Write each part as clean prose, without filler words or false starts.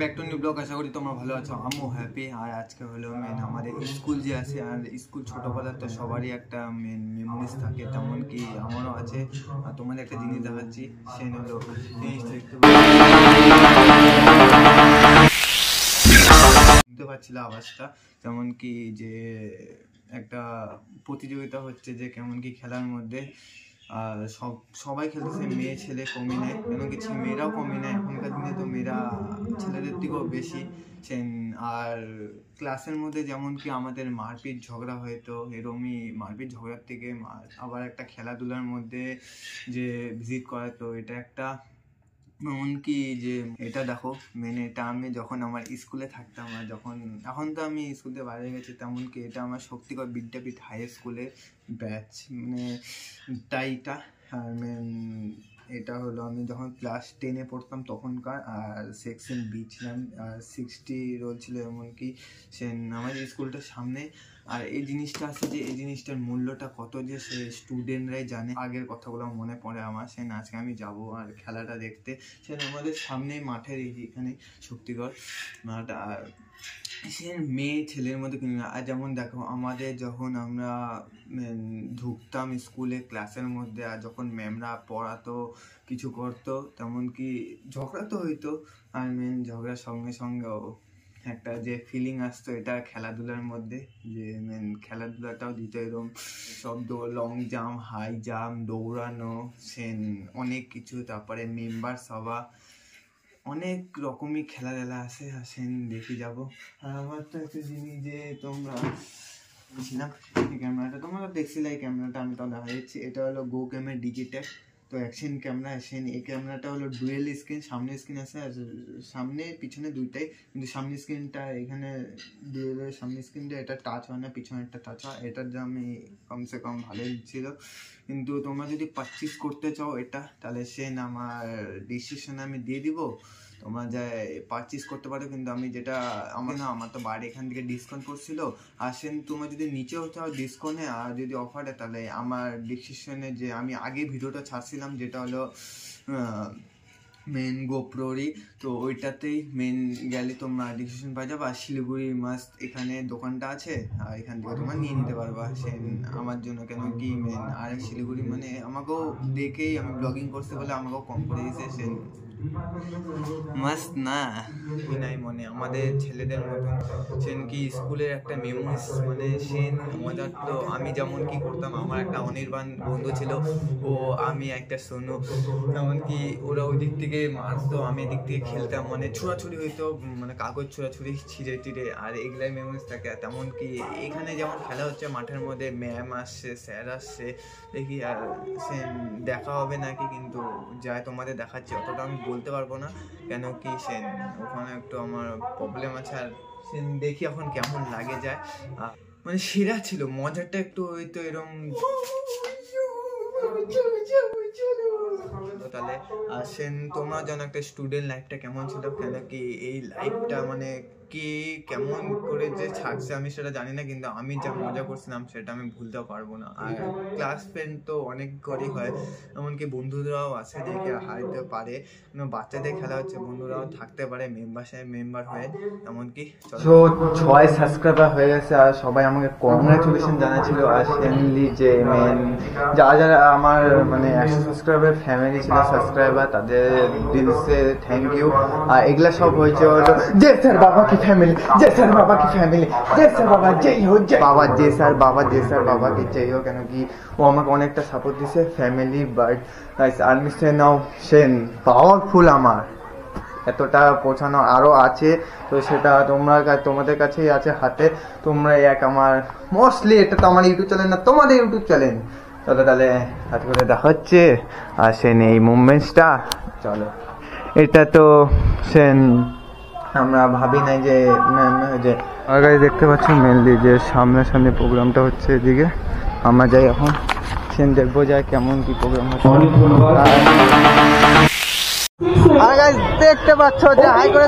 Back to new blog. আশা করি তোমরা ভালো আছো, আমিও হ্যাপি। আর আজকে হলো মেন আমাদের স্কুল যে আছে, আর স্কুল ছোটোবেলার তো সবারই একটা মেন মেমোরিজ থাকে, তেমন কি আমারও আছে। আর তোমাদের একটা জিনিস দেখাচ্ছি, সে হলো শুনতে পাচ্ছিল আওয়াজটা, যেমন কি যে একটা প্রতিযোগিতা হচ্ছে যে কেমন কি খেলার মধ্যে আর সবাই খেলতেছে, মেয়ে ছেলে কমই নেয়, কেন কিছু মেয়েরাও কমই নেয়। এখনকার দিনে তো মেয়েরা ছেলেদের থেকেও বেশি। আর ক্লাসের মধ্যে যেমন কি আমাদের মারপিট ঝগড়া হয়তো, এরমই মারপিট ঝগড়ার থেকে আবার একটা খেলাধুলার মধ্যে যে ভিজিট করা, তো এটা একটা এমনকি যে এটা দেখো মেন, এটা আমি যখন আমার স্কুলে থাকতাম, আর যখন এখন তো আমি স্কুল থেকে বাইরে গেছি, তেমন কি এটা আমার শক্তিগড় বিদ্যাপীঠ হাই স্কুলের ব্যাচ, মানে টাইটা। আর মেন এটা হলো আমি যখন ক্লাস 10-এ পড়তাম তখনকার, আর সেকশন বি ছিলাম, আর 60 রোল ছিল। এমনকি সে আমাদের স্কুলটার সামনে। আর এই জিনিসটা আছে যে এই জিনিসটার মূল্যটা কত যে সে স্টুডেন্টরাই জানে। আগের কথাগুলো মনে পড়ে আমার, সে আজকে আমি যাব আর খেলাটা দেখতে। সে আমাদের সামনেই মাঠের এখানে শক্তিগড় মাঠ। আর সে মেয়ে ছেলের মধ্যে কিনে, আর যেমন দেখো আমাদের যখন আমরা ঢুকতাম স্কুলে ক্লাসের মধ্যে, আর যখন ম্যামরা পড়াতো কিছু করতো, তেমন কি ঝগড়া তো হইতো। আর মেন ঝগড়ার সঙ্গে সঙ্গেও একটা যে ফিলিং আসতো এটা খেলাধুলার মধ্যে, যে মেন খেলাধুলাটাও দিত এরকম সব লং জাম্প, হাই জাম্প, দৌড়ানো, সেন অনেক কিছু। তারপরে মেম্বার সভা, অনেক রকমই খেলাধুলা আছে, আর সেন দেখে যাবো। আর আমার তো একটা জিনিস যে তোমরা ছিলাম এই ক্যামেরাটা তোমরা দেখছিলে, এই ক্যামেরাটা আমি তো দেখা যাচ্ছি, এটা হলো গো ক্যামেরা ডিজিটেক, তো অ্যাকশন ক্যামেরা। এই ক্যামেরাটা হলো ডুয়েল স্ক্রিন, সামনে স্ক্রিন আছে আর সামনে পিছনে দুইটাই, কিন্তু সামনে স্ক্রিনটা এখানে ডুয়েলের সামনে স্ক্রিনটা এটা টাচ হয় না, পিছনেরটা টাচ হয়। এটার দাম কমসে কম ভালোই ছিল, কিন্তু তোমরা যদি পারচেজ করতে চাও এটা, তাহলে আমার ডিসিশন আমি দিয়ে দিব, তোমরা যা পারচেজ করতে পারো। কিন্তু আমি যেটা আমার তো বাড়ি এখান থেকে ডিসকাউন্ট করছিল, আর তোমরা যদি নিচেও চাও ডিসকাউন্টে আর যদি অফারে, তাহলে আমার ডিসক্রিপশনে যে আমি আগে ভিডিওটা ছাড়ছিলাম যেটা হলো মেন গোপ্রোরই, তো ওইটাতেই মেন গেলে তোমরা ডিসক্রিপশন পাই যাবে। আর শিলিগুড়ি মাস্ট এখানে দোকানটা আছে, আর এখান থেকে তোমরা নিয়ে নিতে পারবা আমার জন্য, কেন কি মেন আর শিলিগুড়ি মানে আমাকেও দেখেই আমি ব্লগিং করতে বলে আমাকেও কম করে দিয়েছে মাস্ট না নাই মনে আমাদের ছেলেদের মতন। কি স্কুলের একটা মেমোরিজ, মানে মজার। তো আমি যেমন কি করতাম, আমার একটা অনির্বাণ বন্ধু ছিল, ও আমি একটা সোনু, এমনকি ওরা ওই দিক থেকে মারতো, আমি এদিক থেকে খেলতাম, মানে ছোড়াছুড়ি হইতো, মানে কাগজ ছোড়াছুড়ি ছিঁড়ে টিড়ে, আর এগুলাই মেমোরিজ থাকে। তেমন কি এখানে যেমন খেলা হচ্ছে মাঠের মধ্যে, ম্যাম আসছে, স্যার আসছে, দেখি আর সে দেখা হবে নাকি, কিন্তু যাই তোমাদের দেখাচ্ছি অতটা আমি বলতে পারবো না, কেন কি ওখানে একটু আমার প্রবলেম আছে। আর দেখি এখন কেমন লাগে যায়, মানে সেরা ছিল, মজাটা একটু হয়তো এরকম। তাহলে তোমরা জানো একটা স্টুডেন্ট লাইফটা কেমন ছিল, কেন কি এই লাইফটা মানে কে কেমন করে যে ছাড়ছে আমি সেটা জানি না, কিন্তু আমি যা মজা করছিলাম সেটা আমি ভুলতেও পারবো না। আর ক্লাস ফ্রেন্ড তো অনেক করেই হয়, এমনকি বন্ধুরাও আছে দেখে হারতে পারে, বাচ্চাদের খেলা হচ্ছে, বন্ধুরাও থাকতে পারে মেম্বার হয়ে। এমনকি 6 সাবস্ক্রাইবার হয়ে গেছে, আর সবাই আমাকে কংগ্রাচুলেশন জানাচ্ছিল। আর ফ্যামিলি যে মেন যারা আমার মানে 100 সাবস্ক্রাইবার ফ্যামিলি ছিল সাবস্ক্রাইবার, তাদের দিলসে থ্যাংক ইউ। আর এগুলা সব হয়েছে হলো যে স্যার বাবা কি ফ্যামিলি, যে স্যার বাবা কি ফ্যামিলি, যে স্যার বাবা যেই হোক, বাবা যে স্যার বাবাকে যেই হোক, কেন কি ও আমাকে অনেকটা সাপোর্ট দিছে ফ্যামিলি। বাট আর মিস্টার নাও পাওয়ারফুল, আমার এতটা পৌঁছানো আরও আছে, তো সেটা তোমাদের কাছেই আছে হাতে। তোমরা আমার মোস্টলি এটা তো আমার ইউটিউব চ্যানেল না, তোমাদের ইউটিউব চ্যানেল। চলো তাহলে হাতে করে দেখা হচ্ছে, আর এই মুভমেন্টসটা চলো, এটা তো আমরা ভাবি নাই যে আগে দেখতে পাচ্ছি মেনলি যে সামনাসামনি প্রোগ্রামটা হচ্ছে, এদিকে আমরা যাই এখন দেখবো যায় কেমন কি প্রোগ্রাম হচ্ছে। দেখতে পাচ্ছ যে হাই করে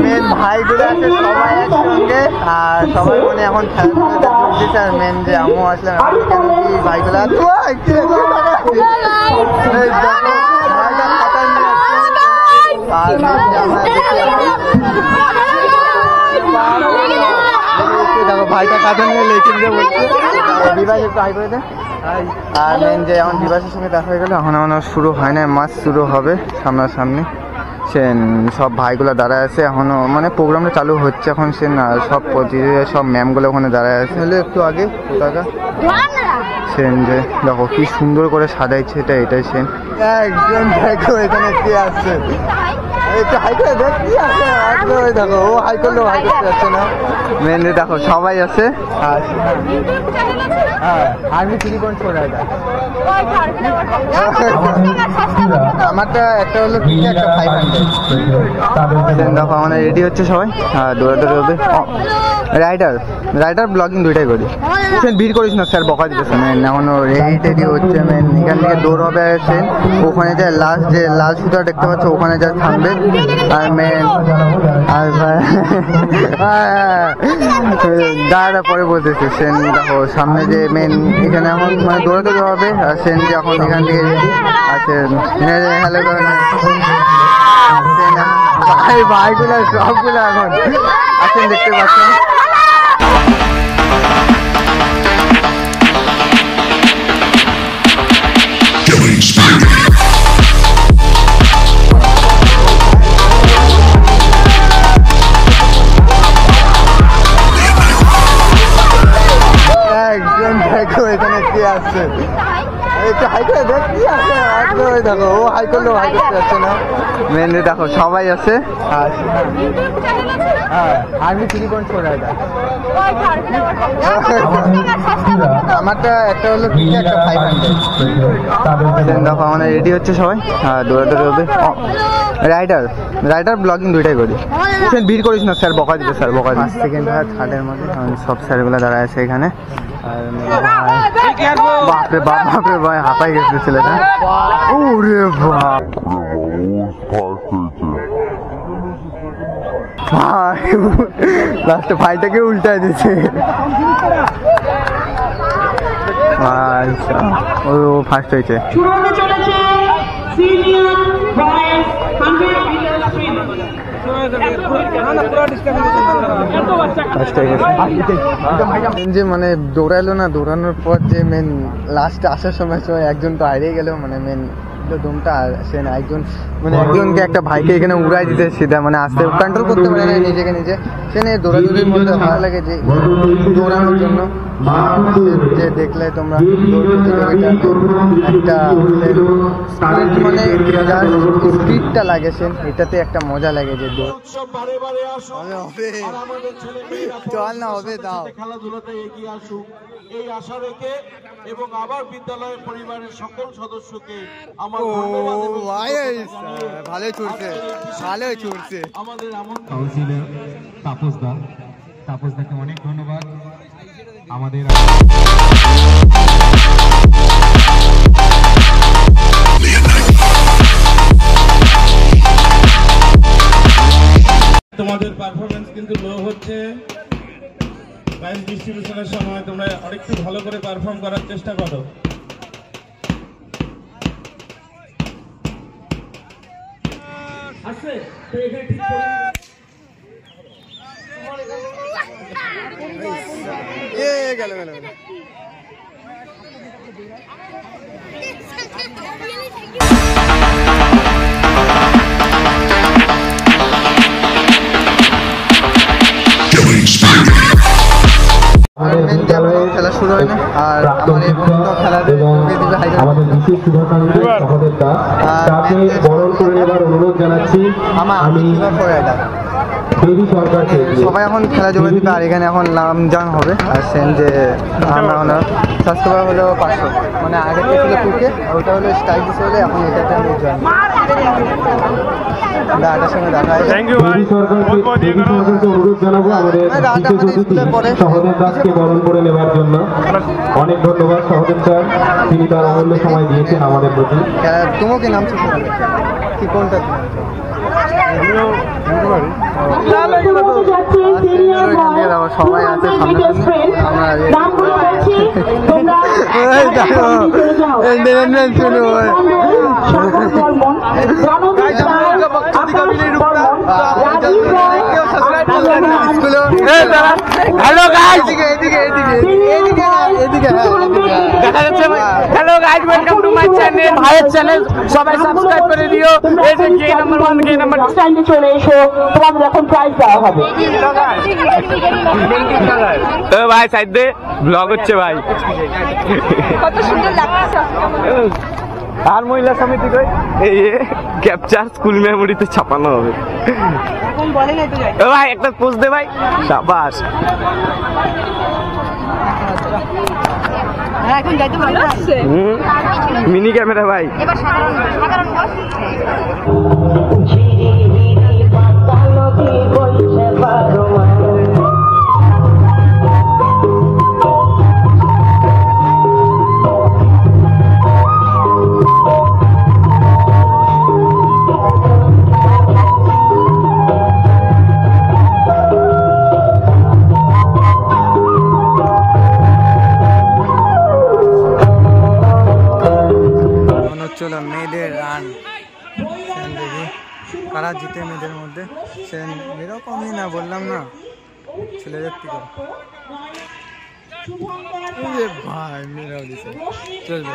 মেন ভাইগুলো আছে সবাই একসঙ্গে, আর সবাই মানে এখন খেলাধুলাটা চলতেছে। আর মেন যে আমু আসলাম ভাইগুলো দেখো ভাইটা কাঁধে নিয়ে লিখে দিয়ে বলছে বিবাস একটু হাই করে দে। আর মেন যে এখন বিবাসের সঙ্গে দেখা হয়ে গেল, এখনো শুরু হয় না, মাস শুরু হবে সামনাসামনি। সে সব ভাইগুলো দাঁড়ায় আছে এখনো, মানে প্রোগ্রামটা চালু হচ্ছে এখন। সে না সব সব ম্যামগুলো ওখানে দাঁড়ায় আছে। হলে একটু আগে পতাকা সেন যে দেখো কি সুন্দর করে সাজাইছে, এটাই সেন একজন। দেখো এখানে কে আসছে, একটু হাই করে দেখ কি আছে। দেখো ও হাই করলেও হাই করতে যাচ্ছে না। মেন দেখো সবাই আছে। হ্যাঁ আর্মি 3.4 আমারটা একটা হলো কি একটা 500। দেখো আমরা রেডি হচ্ছে সবাই, দৌড়াদৌড়ি হবে। রাইডার ব্লগিং দুইটাই করি। ভিড় করিস না স্যার, বকা দিতেছে। মেন এখনো রেডি হচ্ছে। মেন এখান থেকে দৌড় হবে সেন, ওখানে যায় লাস্ট যে লাল সুতা দেখতে পাচ্ছ ওখানে যায় থামবে। আর মেন আর দাঁড়া পরে বলতেছে সেন দেখো সামনে যে মেন এখানে এখন মানে দৌড়াদৌড়ি হবে। আর সেন যে এখন এখান থেকে রেডি আছে। হ্যালো ভাইগুলো সবগুলো এখন আছেন দেখতে পাচ্ছেন। একজন দেখো এখানে কে আসছে, একটু হাই করে দেখ কি আছে। দেখো ও হাই করলেও হাই করতে যাচ্ছে না। মেন দেখো সবাই আছে। আর্মি 3.4 আমারটা একটা হলো কি একটা 500। দেখো আমরা রেডি হচ্ছে সবাই, দৌড়াদৌড়ি হবে। রাইডার ব্লগিং দুইটাই করি। ভিড় করিস না স্যার, বকা দিতে স্যার বকা দিতে। সেকেন্ড থার্ডের মধ্যে সব স্যারগুলো দাঁড়ায় আছে এখানে। বাপরে বাপরে ভাই হাঁপাই গেছে ছেলেটা। ওরে বাপ ভাই লাস্টে ভাইটাকে উল্টায় দিচ্ছে। আচ্ছা ও ফার্স্ট হয়েছে। যে মানে দৌড়াইলো না, দৌড়ানোর পর যে মেন লাস্টে আসার সময় একজন তো হারিয়ে গেল। মানে মেন দমটা সে না একজন মানে একজনকে একটা ভাইকে এখানে উড়াই দিতে সিধা, মানে আসতে কন্ট্রোল করতে পারে না নিজেকে নিজে। সে নিয়ে দৌড়াদৌড়ির মধ্যে ভালো লাগে যে দৌড়ানোর জন্য। যে দেখলে তোমরা একটা মানে যার স্পিডটা লাগে সে এটাতে একটা মজা লাগে যে চল না হবে তাও খেলাধুলাতে এগিয়ে আসুক এই আশা রেখে এবং আবার বিদ্যালয়ের পরিবারের সকল সদস্যকে আমার ভালোই ছুটছে আমাদের কাউন্সিলর তাপসদাকে অনেক ধন্যবাদ। আমাদের তোমাদের পারফরমেন্স কিন্তু লো হচ্ছে। প্রাইজ ডিস্ট্রিবিউশনের সময় তোমরা আরেকটু ভালো করে পারফর্ম করার চেষ্টা করো। আছে তো এখানে ঠিক করে গেল খেলা শুরু হয় না। আর আমাদের বিশেষ শুভাকাঙ্ক্ষী সহযোদ্ধা তাকে বরণ করে নেবার অনুরোধ জানাচ্ছি। আমি দেবী সরকার সবাই এখন খেলা জমে দিবে। আর এখানে এখন লামজান হবে। আর সেন যে আমরা এখন সাবস্ক্রাইবার হলো 500, মানে আগে ছিল 2K, ওটা হলো স্টাইল দিতে হলে এখন এটাতে আমি জয়েন। দাদার সঙ্গে দেখা হয়। দেবী সরকারকে অনুরোধ জানাবো আমাদের সহদেব দাসকে বরণ করে নেবার জন্য। অনেক ধন্যবাদ সহদেব স্যার, তিনি তার অমূল্য সময় দিয়েছেন আমাদের প্রতি। তোমার কি নাম ছিল কি কোনটা? সবাই আছে সামনে। হ্যালো গাইস, দেখা যাচ্ছে hello guys, welcome to my channel, ভাইয়ের চ্যানেল, সবাই সাবস্ক্রাইব করে দিও। এই যে কে নাম্বার 1, কে নাম্বার 2 স্ট্যান্ডে চলে এসো, তোমাদের এখন প্রাইজ দেওয়া হবে। ভাই সাইড দে, ব্লগ হচ্ছে ভাই। কত সুন্দর লাগছে। আর মহিলা সমিতি কই, এই ক্যাপচার স্কুল মেমোরিতে ছাপানো হবে। এখন বলে না তো যাই। ও ভাই একটা পোজ দে ভাই, শাবাশ। হ্যাঁ এখন যাইতে ভালো লাগছে। মিনি ক্যামেরা ভাই। এবার সাধারণ চলো মেয়েদের রান দেখি কারা জিতে মেয়েদের মধ্যে। সে এরকমই না, বললাম না ছেলেদের থেকে ভাই মেয়েরাও দিছে, চলবে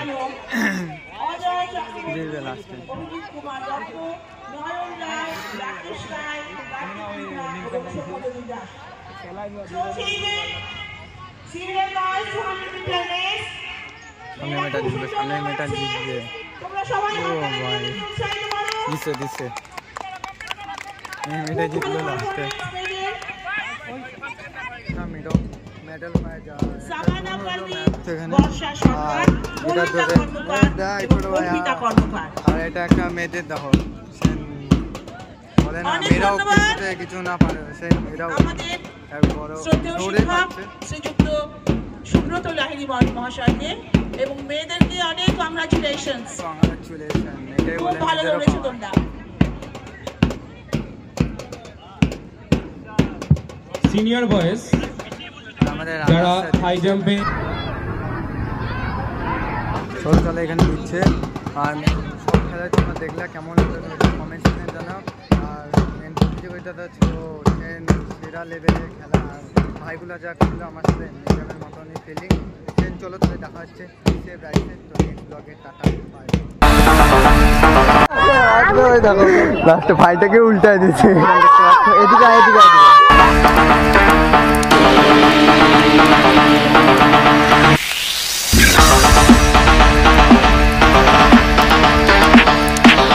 জিতবে লাস্টে। সামনে মেয়েটা জিতবে, সামনে মেয়েটা জিতবে। ও ভাই দিছে মেয়েটা জিতলো লাস্টে। মেডেল পায় যায় সেখানে। আর এটা ধরে ছোট ভাই, আর এটা একটা মেয়েদের দেখো, সে বলে না মেয়েরাও কিছু না পারে, সেই মেয়েরাও এক বড় দৌড়ে পাচ্ছে। শ্রীযুক্ত সুব্রত লাহিড়ী মহাশয়কে এবং মেয়েদেরকে অনেক কংগ্রাচুলেশনস। এটাই খুব বলে ভালো মেয়েদেরও দৌড়েছো পাওয়া। তোমরা। সিনিয়র বয়েজ আমাদের যারা হাই জাম্পে চলে এখানে দিচ্ছে। আর সব খেলায় তোমরা দেখলে কেমন কমেন্ট সেকশনে জানাও। আর মেন প্রতিযোগিতাটা ছিল সেরা লেভেলের খেলা, আর ভাইগুলো যা খেললো আমার সাথে নিজেদের মতনই ফিলিং। চলো তাহলে দেখা হচ্ছে নেক্সট ব্লগে। টাটা, লাস্টে ভাইটাকে উল্টায় দিচ্ছে। এদিকে